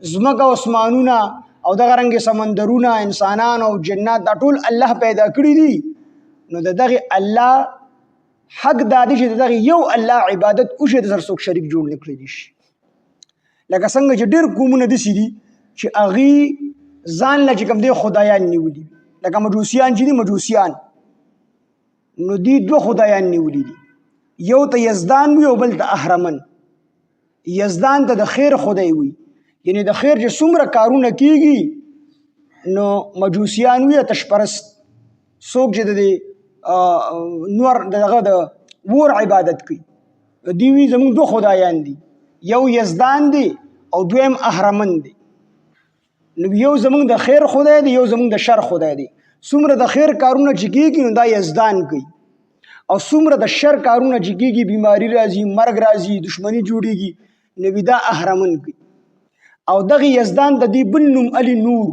زمکه او اسمانونه او دغه رنګ سمندرونه انسانان او جنات دا ټول الله پیدا کړی دي نو دغه الله حق دا دی چې دغه یو الله عبادت وشي د سر څوک شریک جوړ نه کړی شي لکه څنګه چې ډېر قومونه داسې دي چې هغوی ځان له چې کوم دی خدایان نیولي لکه مجوسیان چې دي مجوسیان نو دوی دوه خدایان نیولي دي یو ته یزدان وي او بل ته اهرمن یزدان ته د خیر خدای وي یعنی د خیر چې څومره کارونه کیږي نو مجوسیان وي تشپرست څوک چې د نور دغه د ور عبادت کوي دوی وي زموږ دوه خدایان دي یو یزدان دی او دویم اهرمن دی نو یو زموږ د خیر خدای دی یو زموږ د شر خدای دی څومره د خیر کارونه چې کیږي نو دا یزدان کوي او څومره د شر کارونه چې کیږي بیماری راځي مرګ راځي دشمنی جوړیږي نو دا اهرمن کوي او دغه یزدان د دې بل نوم علی نور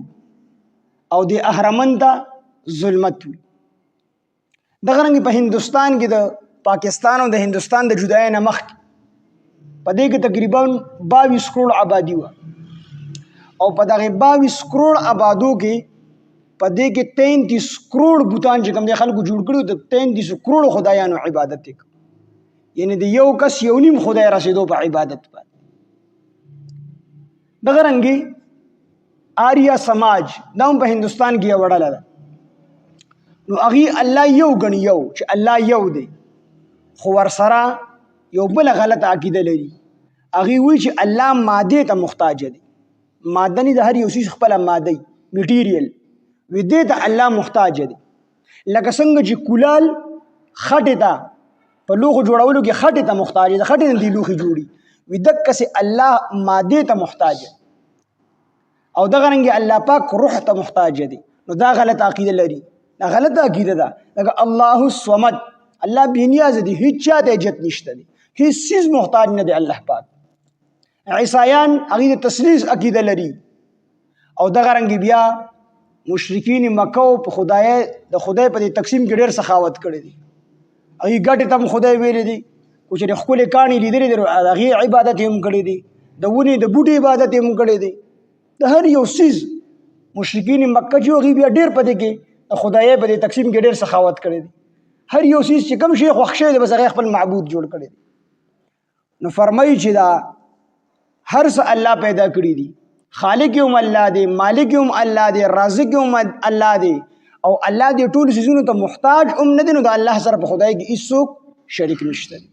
او د اهرمن ته ظلمت وي دغه رنګ په هندوستان کې د پاکستان او د هندوستان د جدای نه مخکې په دې کې تقریبا 22 کروڑ آبادی وه او په دغه 22 کروڑ آبادو کې په دې کې 33 کروڑ بوتان چې کوم د خلکو جوړ کړو د 33 کروڑ خدایانو عبادت وکړو یعنی د یو کس یو نیم خدای رسیدو په عبادت باندې دغه رنګ آریا سماج دا هم په هندوستان کې یو ډله ده نو هغوی الله یو ګڼي یو چې الله یو دی خو ورسره یو بل غلط عقیده لري هغوی وایي چې الله مادې ته محتاج دی ماده نه د هر یو څیز خپله ماده میټیریل وي دې ته الله محتاج دی لکه څنګه چې کولال خټې ته په لوښو جوړولو کې خټې ته محتاج دی خټې نه دې لوښي جوړي وي دقسې الله مادې ته محتاج دی او دغه رنګې الله پاک روح ته محتاج دی نو دا غلط عقیده لري دا غلط عقیده ده لکه الله الصمد الله بې نیازه دی هیڅ چا ته حاجت نشته دی هیڅ څیز محتاج نه دی الله پاک عیسایان هغوی د تثلیث عقیده لري او دغه رنګې بیا مشرکین مکه په خدای د خدای په دې تقسیم کې ډېر سخاوت کړی دی هغوی ګټې ته هم خدای ویلی دی خو چې د ښکلې کاڼي لیدلې دي د هغې عبادت یې هم کړی دی د ونې د بوټي عبادت یې هم کړی دی د هر یو څیز مشرکین مکه چې هغوی بیا ډېر په دې کې د خدای په دې تقسیم کې ډېر سخاوت کړی دی هر یو څیز چې کوم شی خوښ شوی دی بس هغې خپل معبود جوړ کړی دی نو فرمایي چې دا هر څه الله پیدا کړي دي خالق هم الله دی مالک هم الله دی رازق هم الله دی او الله دې ټولو څیزونو ته محتاج هم نه دی نو د الله سره په خدای کې هېڅوک شریک نشته دی